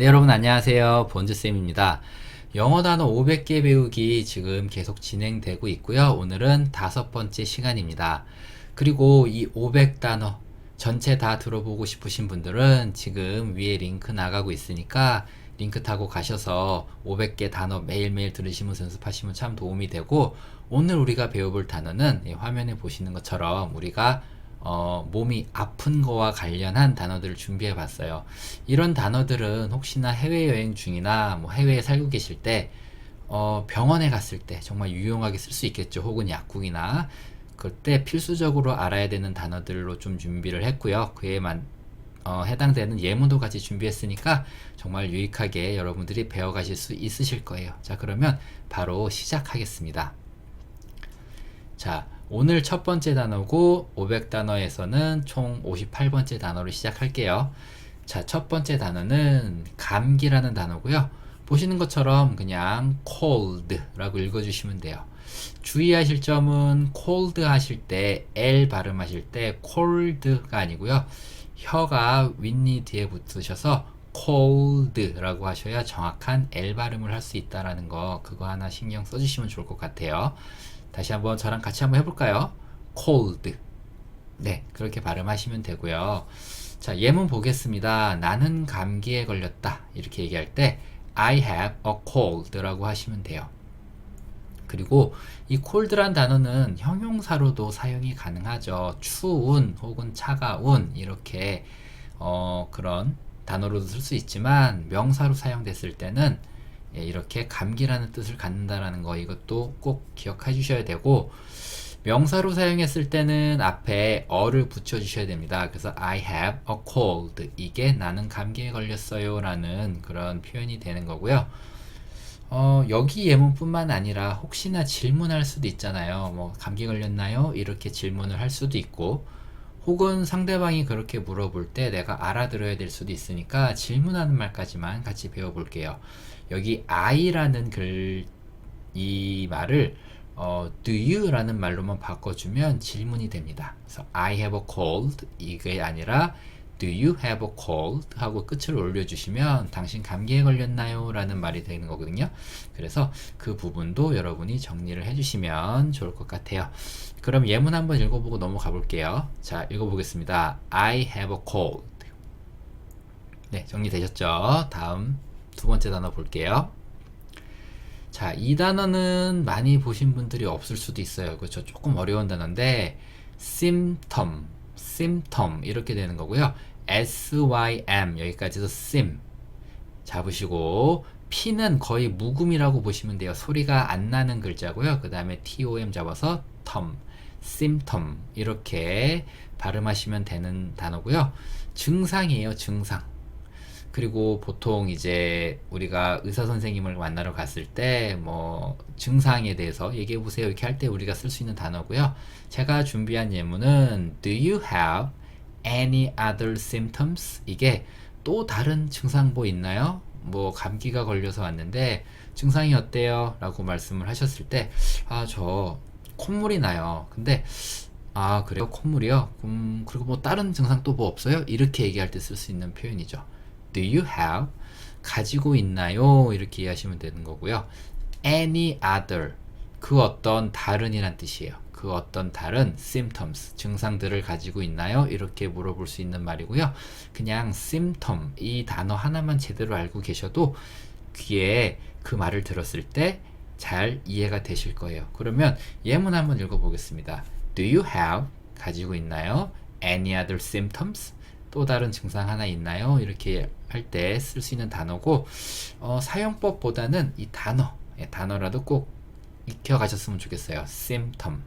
네, 여러분 안녕하세요. 본즈쌤입니다. 영어 단어 500개 배우기 지금 계속 진행되고 있고요. 오늘은 5번째 시간입니다. 그리고 이 500단어 전체 다 들어보고 싶으신 분들은 지금 위에 링크 나가고 있으니까 링크 타고 가셔서 500개 단어 매일매일 들으시면서 연습하시면 참 도움이 되고, 오늘 우리가 배워볼 단어는 화면에 보시는 것처럼 우리가 몸이 아픈 거와 관련한 단어들을 준비해 봤어요. 이런 단어들은 혹시나 해외여행 중이나 뭐 해외에 살고 계실 때 병원에 갔을 때 정말 유용하게 쓸 수 있겠죠. 혹은 약국이나 그때 필수적으로 알아야 되는 단어들로 좀 준비를 했고요. 그에만 해당되는 예문도 같이 준비했으니까 정말 유익하게 여러분들이 배워가실 수 있으실 거예요. 자, 그러면 바로 시작하겠습니다. 자, 오늘 첫 번째 단어고 500단어에서는 총 58번째 단어로 시작할게요. 자, 첫 번째 단어는 감기라는 단어고요. 보시는 것처럼 그냥 cold라고 읽어주시면 돼요. 주의하실 점은 cold 하실 때 L 발음하실 때 cold가 아니고요. 혀가 윗니 뒤에 붙으셔서 cold라고 하셔야 정확한 L 발음을 할 수 있다라는 거, 그거 하나 신경 써주시면 좋을 것 같아요. 다시 한번 저랑 같이 한번 해볼까요? cold. 네, 그렇게 발음하시면 되고요. 자, 예문 보겠습니다. 나는 감기에 걸렸다. 이렇게 얘기할 때 I have a cold 라고 하시면 돼요. 그리고 이 cold란 단어는 형용사로도 사용이 가능하죠. 추운 혹은 차가운 이렇게 그런 단어로도 쓸 수 있지만, 명사로 사용됐을 때는 이렇게 감기라는 뜻을 갖는다라는 거, 이것도 꼭 기억해 주셔야 되고, 명사로 사용했을 때는 앞에 어를 붙여 주셔야 됩니다. 그래서 I have a cold, 이게 나는 감기에 걸렸어요 라는 그런 표현이 되는 거고요. 여기 예문뿐만 아니라 혹시나 질문할 수도 있잖아요. 뭐 감기 걸렸나요? 이렇게 질문을 할 수도 있고, 혹은 상대방이 그렇게 물어볼 때 내가 알아들어야 될 수도 있으니까 질문하는 말까지만 같이 배워볼게요. 여기 I라는 이 말을 do you 라는 말로만 바꿔주면 질문이 됩니다. 그래서 I have a cold, 이게 아니라 do you have a cold 하고 끝을 올려주시면 당신 감기에 걸렸나요? 라는 말이 되는 거거든요. 그래서 그 부분도 여러분이 정리를 해주시면 좋을 것 같아요. 그럼 예문 한번 읽어보고 넘어가 볼게요. 자, 읽어보겠습니다. I have a cold. 네, 정리되셨죠? 다음 두 번째 단어 볼게요. 자, 이 단어는 많이 보신 분들이 없을 수도 있어요. 그렇죠? 조금 어려운 단어인데 symptom 이렇게 되는 거고요. SYM 여기까지도 sim 잡으시고, P는 거의 묵음이라고 보시면 돼요. 소리가 안 나는 글자고요. 그 다음에 TOM 잡아서 symptom 이렇게 발음하시면 되는 단어고요. 증상이에요, 증상. 그리고 보통 이제 우리가 의사 선생님을 만나러 갔을 때 뭐 증상에 대해서 얘기해 보세요 이렇게 할 때 우리가 쓸 수 있는 단어고요. 제가 준비한 예문은 Do you have any other symptoms? 이게 또 다른 증상 뭐 있나요? 뭐 감기가 걸려서 왔는데 증상이 어때요? 라고 말씀을 하셨을 때 저 콧물이 나요. 근데 그래요? 콧물이요? 그리고 뭐 다른 증상 또 뭐 없어요? 이렇게 얘기할 때 쓸 수 있는 표현이죠. Do you have? 가지고 있나요? 이렇게 이해하시면 되는 거고요. Any other, 그 어떤 다른이란 뜻이에요. 그 어떤 다른 symptoms, 증상들을 가지고 있나요? 이렇게 물어볼 수 있는 말이고요. 그냥 symptom, 이 단어 하나만 제대로 알고 계셔도 귀에 그 말을 들었을 때 잘 이해가 되실 거예요. 그러면 예문 한번 읽어보겠습니다. Do you have? 가지고 있나요? Any other symptoms? 또 다른 증상 하나 있나요? 이렇게 할 때 쓸 수 있는 단어고, 사용법보다는 이 단어라도 꼭 익혀가셨으면 좋겠어요. symptom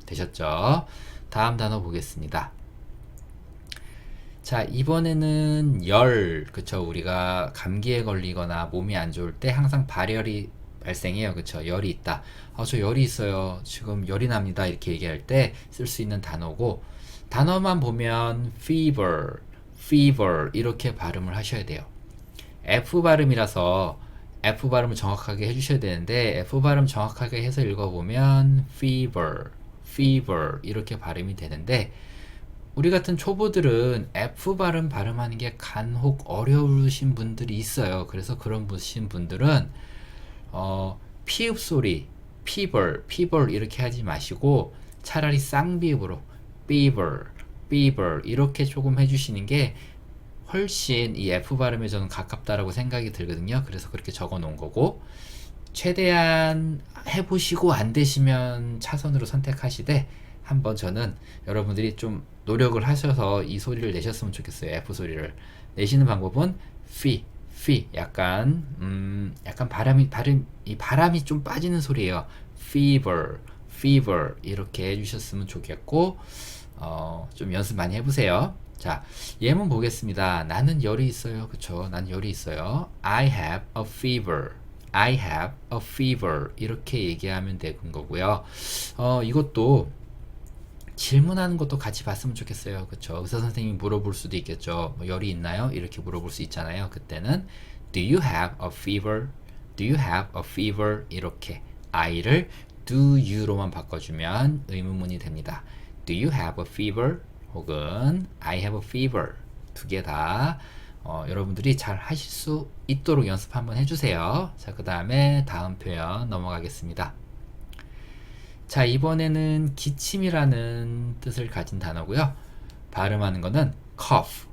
되셨죠? 다음 단어 보겠습니다. 자, 이번에는 그쵸? 우리가 감기에 걸리거나 몸이 안 좋을 때 항상 발열이 발생해요. 그쵸? 열이 있다. 저 열이 있어요. 지금 열이 납니다. 이렇게 얘기할 때 쓸 수 있는 단어고, 단어만 보면 fever 이렇게 발음을 하셔야 돼요. F 발음이라서 F 발음을 정확하게 해주셔야 되는데, F 발음 정확하게 해서 읽어보면 fever 이렇게 발음이 되는데, 우리 같은 초보들은 F 발음하는 게 간혹 어려우신 분들이 있어요. 그래서 그런 분들은 피읍 소리, 피벌 이렇게 하지 마시고 차라리 쌍비읍으로 beaver 이렇게 조금 해주시는 게 훨씬 이 F 발음에 저는 가깝다라고 생각이 들거든요. 그래서 그렇게 적어 놓은 거고, 최대한 해보시고 안 되시면 차선으로 선택하시되, 한번 저는 여러분들이 좀 노력을 하셔서 이 소리를 내셨으면 좋겠어요. F 소리를 내시는 방법은 약간 이 바람이 좀 빠지는 소리예요. fever 이렇게 해주셨으면 좋겠고, 좀 연습 많이 해보세요. 자, 예문 보겠습니다. 나는 열이 있어요. 그쵸? 난 열이 있어요. I have a fever. I have a fever. 이렇게 얘기하면 되는 거고요. 이것도 질문하는 것도 같이 봤으면 좋겠어요. 그쵸? 의사 선생님이 물어볼 수도 있겠죠. 뭐 열이 있나요? 이렇게 물어볼 수 있잖아요. 그때는 Do you have a fever? Do you have a fever? 이렇게 I를 do you로만 바꿔주면 의문문이 됩니다. Do you have a fever? 혹은 I have a fever. 두 개 다 여러분들이 잘 하실 수 있도록 연습 한번 해주세요. 자, 그 다음에 다음 표현 넘어가겠습니다. 자, 이번에는 기침이라는 뜻을 가진 단어고요. 발음하는 거는 cough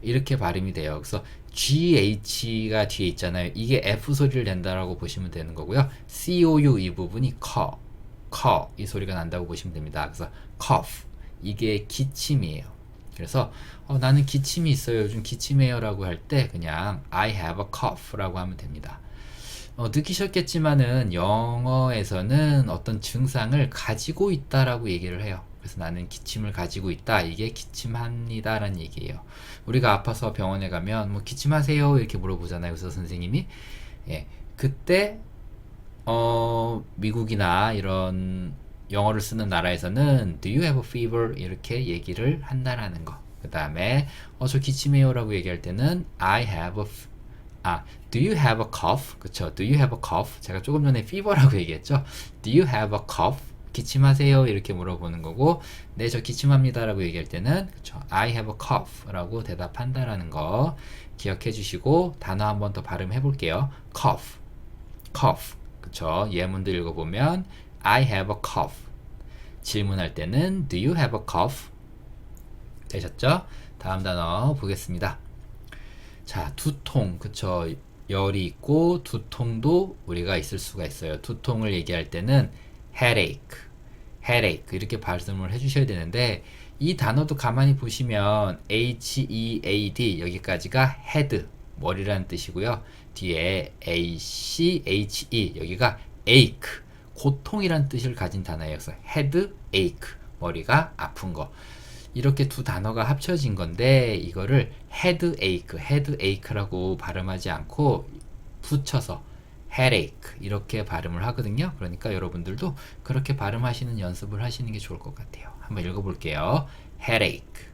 이렇게 발음이 돼요. 그래서 GH가 뒤에 있잖아요. 이게 F 소리를 낸다라고 보시면 되는 거고요. COU 이 부분이 cough 이 소리가 난다고 보시면 됩니다. 그래서 cough 이게 기침이에요. 그래서 나는 기침이 있어요. 요즘 기침해요 라고 할 때 그냥 I have a cough 라고 하면 됩니다. 느끼셨겠지만은 영어에서는 어떤 증상을 가지고 있다라고 얘기를 해요. 그래서 나는 기침을 가지고 있다. 이게 기침합니다 라는 얘기예요. 우리가 아파서 병원에 가면 뭐 기침하세요 이렇게 물어보잖아요. 그래서 선생님이 그때 미국이나 이런 영어를 쓰는 나라에서는 Do you have a fever? 이렇게 얘기를 한다라는 거. 그 다음에 저 기침해요 라고 얘기할 때는 I have a Do you have a cough? 그쵸? Do you have a cough? 제가 조금 전에 fever라고 얘기했죠? Do you have a cough? 기침하세요? 이렇게 물어보는 거고, 네, 저 기침합니다 라고 얘기할 때는, 그쵸? I have a cough 라고 대답한다라는 거 기억해 주시고, 단어 한 번 더 발음해 볼게요. cough. 그쵸? 예문들 읽어보면, I have a cough. 질문할 때는, Do you have a cough? 되셨죠? 다음 단어 보겠습니다. 자, 두통. 그쵸? 열이 있고 두통도 우리가 있을 수가 있어요. 두통을 얘기할 때는 headache 이렇게 발음을 해주셔야 되는데, 이 단어도 가만히 보시면 head 여기까지가 head 머리라는 뜻이고요. 뒤에 ache 여기가 ache 고통이라는 뜻을 가진 단어예요. 그래서 headache 머리가 아픈 거. 이렇게 두 단어가 합쳐진 건데, 이거를 headache라고 발음하지 않고 붙여서 headache 이렇게 발음을 하거든요. 그러니까 여러분들도 그렇게 발음하시는 연습을 하시는 게 좋을 것 같아요. 한번 읽어볼게요. headache.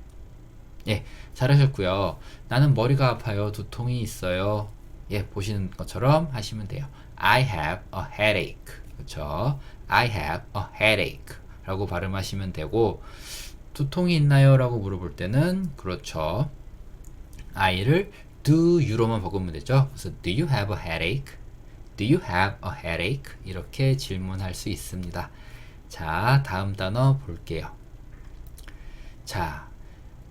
예, 잘하셨고요. 나는 머리가 아파요. 두통이 있어요. 예, 보시는 것처럼 하시면 돼요. I have a headache. 그렇죠? I have a headache 라고 발음하시면 되고, 두통이 있나요? 라고 물어볼 때는 그렇죠. I를 do you로만 바꾸면 되죠. 그래서 do you have a headache? Do you have a headache? 이렇게 질문할 수 있습니다. 자, 다음 단어 볼게요. 자,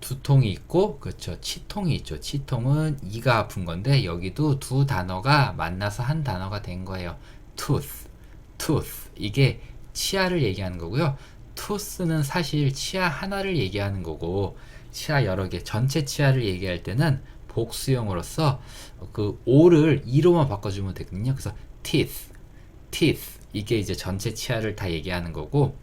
두통이 있고, 그렇죠. 치통이 있죠. 치통은 이가 아픈 건데, 여기도 두 단어가 만나서 한 단어가 된 거예요. tooth. 이게 치아를 얘기하는 거고요. tooth는 사실 치아 하나를 얘기하는 거고, 치아 여러 개, 전체 치아를 얘기할 때는 복수형으로서 그 o를 e로만 바꿔주면 되거든요. 그래서 teeth 이게 이제 전체 치아를 다 얘기하는 거고,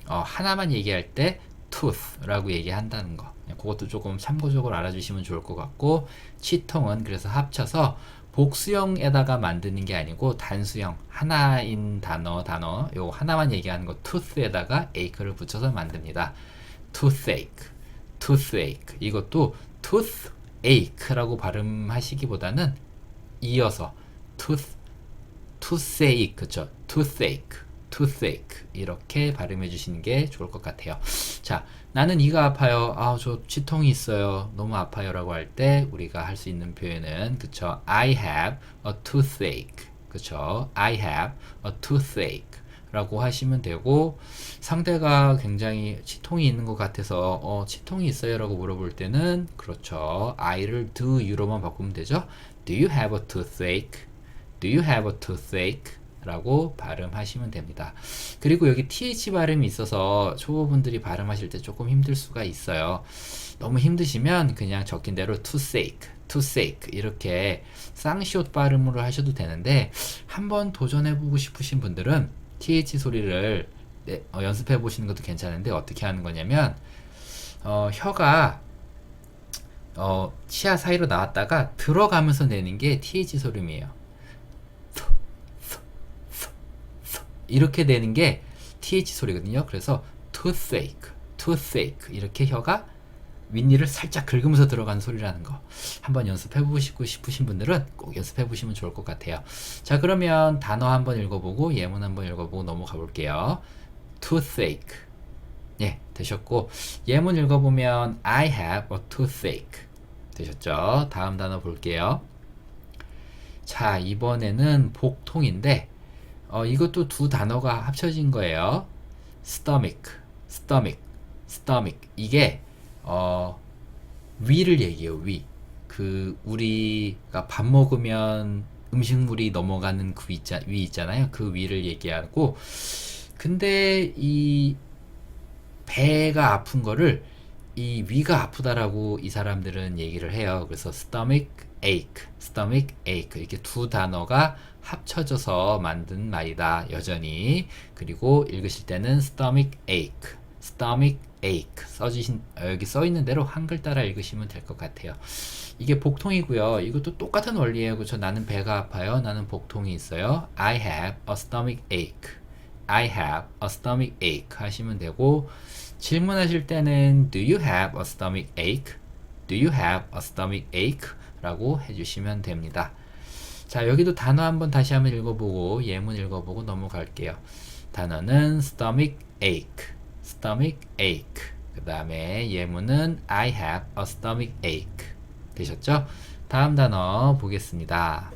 하나만 얘기할 때 tooth라고 얘기한다는 거. 그것도 조금 참고적으로 알아주시면 좋을 것 같고, 치통은 그래서 합쳐서 복수형에다가 만드는 게 아니고 단수형 하나인 단어 요 하나만 얘기하는 거 tooth에다가 ache를 붙여서 만듭니다. toothache 이것도 toothache라고 발음하시기보다는 이어서 toothache 그쵸? toothache toothache 이렇게 발음해 주시는 게 좋을 것 같아요. 자, 나는 이가 아파요. 아, 저 치통이 있어요. 너무 아파요 라고 할 때 우리가 할 수 있는 표현은 그쵸? I have a toothache. 그쵸? I have a toothache 라고 하시면 되고, 상대가 굉장히 치통이 있는 것 같아서 치통이 있어요 라고 물어볼 때는 그렇죠, I를 do you로만 바꾸면 되죠. Do you have a toothache? Do you have a toothache? 라고 발음하시면 됩니다. 그리고 여기 th 발음이 있어서 초보분들이 발음하실 때 조금 힘들 수가 있어요. 너무 힘드시면 그냥 적힌 대로 toothache, toothache 이렇게 쌍시옷 발음으로 하셔도 되는데, 한번 도전해보고 싶으신 분들은 th 소리를 연습해 보시는 것도 괜찮은데, 어떻게 하는 거냐면 혀가 치아 사이로 나왔다가 들어가면서 내는 게 th 소리예요. 이렇게 내는 게 th 소리거든요. 그래서 toothache, toothache 이렇게 혀가 윗니를 살짝 긁으면서 들어가는 소리라는 거 한번 연습해 보시고 싶으신 분들은 꼭 연습해 보시면 좋을 것 같아요. 자, 그러면 단어 한번 읽어보고 예문 한번 읽어보고 넘어가 볼게요. toothache. 예, 되셨고, 예문 읽어보면 I have a toothache. 되셨죠? 다음 단어 볼게요. 자, 이번에는 복통인데 이것도 두 단어가 합쳐진 거예요. stomach, stomach, stomach. 이게 위를 얘기해요. 위. 그 우리가 밥 먹으면 음식물이 넘어가는 그 위 있잖아요. 그 위를 얘기하고, 근데 이 배가 아픈 거를 이 위가 아프다라고 이 사람들은 얘기를 해요. 그래서 stomach ache, stomach ache 이렇게 두 단어가 합쳐져서 만든 말이다, 여전히. 그리고 읽으실 때는 stomach ache, stomach ache 여기 써 있는 대로 한글 따라 읽으시면 될 것 같아요. 이게 복통이고요. 이것도 똑같은 원리예요. 그렇죠? 나는 배가 아파요. 나는 복통이 있어요. I have a stomach ache. I have a stomach ache 하시면 되고, 질문하실 때는 Do you have a stomach ache? Do you have a stomach ache? 라고 해주시면 됩니다. 자, 여기도 단어 한번 다시 한번 읽어보고 예문 읽어보고 넘어갈게요. 단어는 stomach ache, stomach ache. 그 다음에 예문은 I have a stomach ache. 되셨죠? 다음 단어 보겠습니다.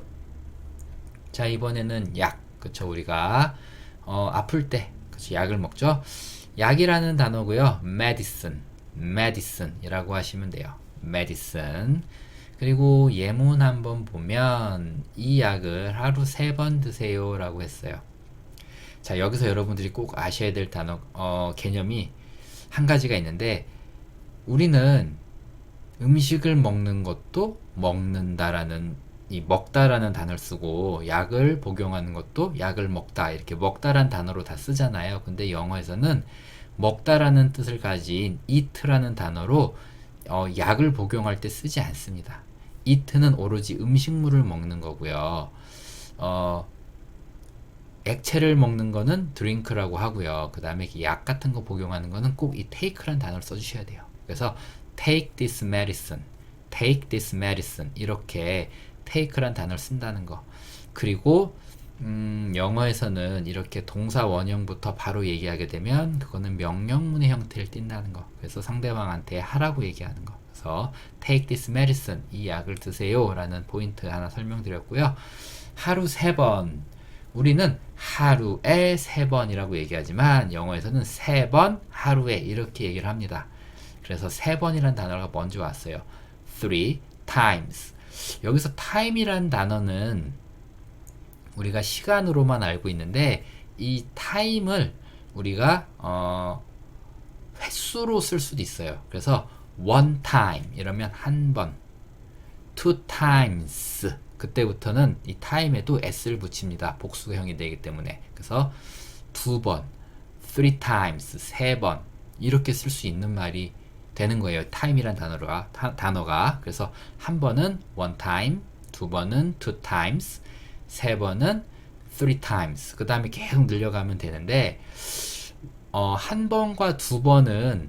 자, 이번에는 약. 그쵸? 우리가 아플 때 그쵸? 약을 먹죠? 약이라는 단어고요. medicine, medicine 이라고 하시면 돼요. medicine. 그리고 예문 한번 보면 이 약을 하루 3번 드세요 라고 했어요. 자, 여기서 여러분들이 꼭 아셔야 될 단어 개념이 한 가지가 있는데, 우리는 음식을 먹는 것도 먹는다라는 이 먹다라는 단어를 쓰고, 약을 복용하는 것도 약을 먹다 이렇게 먹다라는 단어로 다 쓰잖아요. 근데 영어에서는 먹다라는 뜻을 가진 eat라는 단어로 약을 복용할 때 쓰지 않습니다. eat는 오로지 음식물을 먹는 거고요. 액체를 먹는 거는 drink라고 하고요. 그 다음에 약 같은 거 복용하는 거는 꼭 이 take라는 단어를 써주셔야 돼요. 그래서 take this medicine, take this medicine 이렇게 take라는 단어를 쓴다는 거. 그리고 영어에서는 이렇게 동사 원형부터 바로 얘기하게 되면 그거는 명령문의 형태를 띈다는 거. 그래서 상대방한테 하라고 얘기하는 거. 그래서 take this medicine, 이 약을 드세요 라는 포인트 하나 설명드렸고요. 하루 3번. 우리는 하루에 3번이라고 얘기하지만 영어에서는 3번 하루에 이렇게 얘기를 합니다. 그래서 3번이라는 단어가 먼저 왔어요. 3 times. 여기서 time이라는 단어는 우리가 시간으로만 알고 있는데, 이 time을 우리가 횟수로 쓸 수도 있어요. 그래서 one time 이러면 한 번, two times 그때부터는 이 time에도 s를 붙입니다. 복수형이 되기 때문에. 그래서 2번, three times 3번 이렇게 쓸 수 있는 말이 되는 거예요. time이란 단어가. 그래서 한 번은 one time, 2번은 two times, 3번은 three times. 그 다음에 계속 늘려가면 되는데, 한 번과 2번은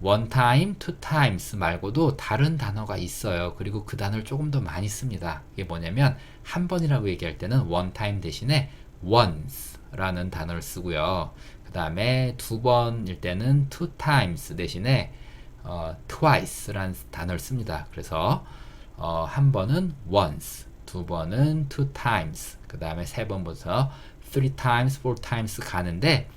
one time, two times 말고도 다른 단어가 있어요. 그리고 그 단어를 조금 더 많이 씁니다. 이게 뭐냐면, 한 번이라고 얘기할 때는 one time 대신에 once라는 단어를 쓰고요. 그 다음에 두 번일 때는 two times 대신에 twice라는 단어를 씁니다. 그래서 한 번은 once, 두 번은 two times, 그 다음에 세 번부터 three times, four times 가는데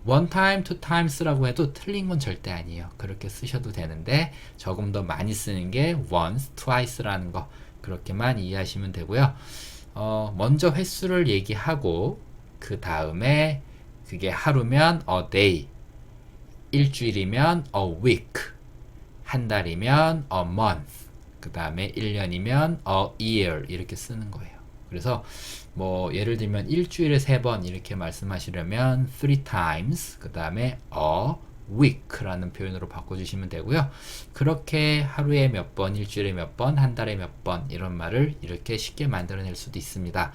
one time, two times라고 해도 틀린 건 절대 아니에요. 그렇게 쓰셔도 되는데 조금 더 많이 쓰는 게 once, twice라는 거 그렇게만 이해하시면 되고요. 먼저 횟수를 얘기하고 그 다음에 그게 하루면 a day, 일주일이면 a week, 한 달이면 a month, 그 다음에 1년이면 a year 이렇게 쓰는 거예요. 그래서 뭐 예를 들면 일주일에 3번 이렇게 말씀하시려면 three times, 그 다음에 a week라는 표현으로 바꿔주시면 되고요. 그렇게 하루에 몇 번, 일주일에 몇 번, 한 달에 몇 번 이런 말을 이렇게 쉽게 만들어낼 수도 있습니다.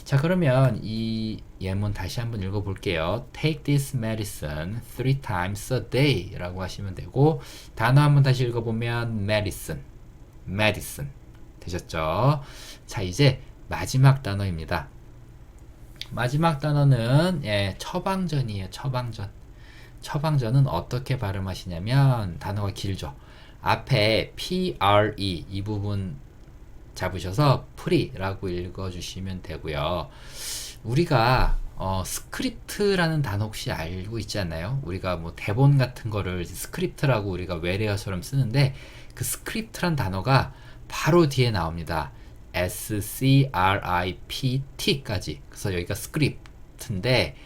자, 그러면 이 예문 다시 한번 읽어볼게요. Take this medicine 3 times a day 라고 하시면 되고, 단어 한번 다시 읽어보면 medicine, medicine 되셨죠? 자, 이제 마지막 단어입니다. 마지막 단어는 처방전이에요. 처방전. 처방전은 어떻게 발음하시냐면 단어가 길죠. 앞에 pre 이 부분 잡으셔서 pre라고 읽어주시면 되고요. 우리가 스크립트라는 단어 혹시 알고 있지 않나요? 우리가 뭐 대본 같은 거를 스크립트라고 우리가 외래어처럼 쓰는데 그 스크립트란 단어가 바로 뒤에 나옵니다. script까지. 그래서 여기가 스크립트인데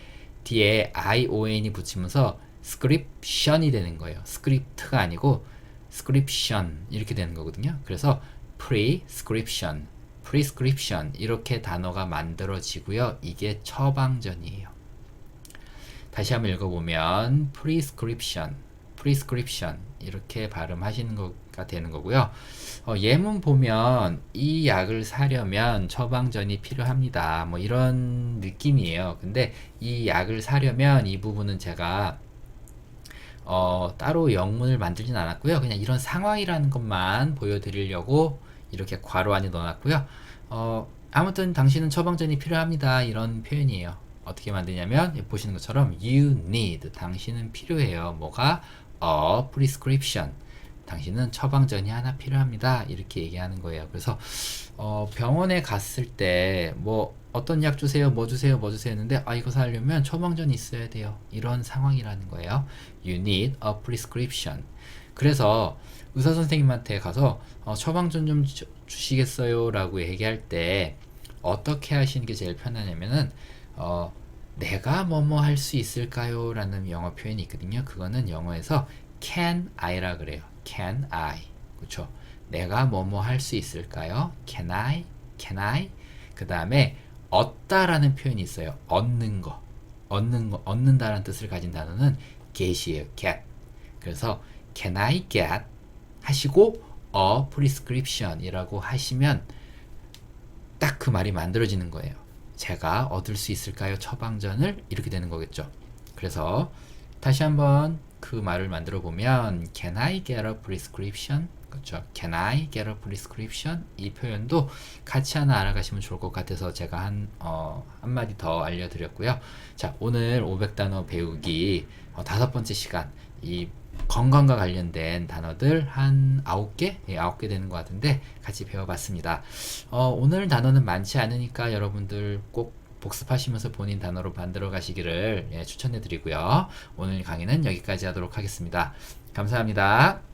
뒤에 ion이 붙이면서 스크립션이 되는 거예요. 스크립트가 아니고 스크립션 이렇게 되는 거거든요. 그래서 prescription, prescription 이렇게 단어가 만들어지고요. 이게 처방전이에요. 다시 한번 읽어보면 prescription, prescription 이렇게 발음하시는 거가 되는 거고요. 예문 보면 이 약을 사려면 처방전이 필요합니다. 뭐 이런 느낌이에요. 근데 이 약을 사려면 이 부분은 제가 따로 영문을 만들진 않았고요. 그냥 이런 상황이라는 것만 보여드리려고 이렇게 괄호 안에 넣어놨고요. 아무튼 당신은 처방전이 필요합니다. 이런 표현이에요. 어떻게 만드냐면 보시는 것처럼 you need, 당신은 필요해요. 뭐가? A prescription, 당신은 처방전이 하나 필요합니다. 이렇게 얘기하는 거예요. 그래서 병원에 갔을 때 뭐 어떤 약 주세요, 뭐 주세요, 뭐 주세요 했는데 이거 사려면 처방전이 있어야 돼요. 이런 상황이라는 거예요. You need a prescription. 그래서 의사 선생님한테 가서 처방전 좀 주시겠어요? 라고 얘기할 때 어떻게 하시는 게 제일 편하냐면은 내가 뭐뭐 할 수 있을까요? 라는 영어 표현이 있거든요. 그거는 영어에서 can I라 그래요. can I. 그쵸? 내가 뭐뭐 할 수 있을까요? can I? can I? 그 다음에 얻다라는 표현이 있어요. 얻는 거. 얻는다라는 뜻을 가진 단어는 get이에요. get. 그래서 can I get? 하시고 a prescription 이라고 하시면 딱 그 말이 만들어지는 거예요. 제가 얻을 수 있을까요? 처방전을 이렇게 되는 거겠죠. 그래서 다시 한번 그 말을 만들어 보면 Can I get a prescription? 그렇죠. Can I get a prescription? 이 표현도 같이 하나 알아가시면 좋을 것 같아서 제가 한마디 더 알려드렸고요. 자, 오늘 500단어 배우기 5번째 시간, 이 건강과 관련된 단어들 한 9개? 예, 9개 되는 것 같은데 같이 배워봤습니다. 오늘 단어는 많지 않으니까 여러분들 꼭 복습하시면서 본인 단어로 만들어 가시기를 추천해 드리고요. 오늘 강의는 여기까지 하도록 하겠습니다. 감사합니다.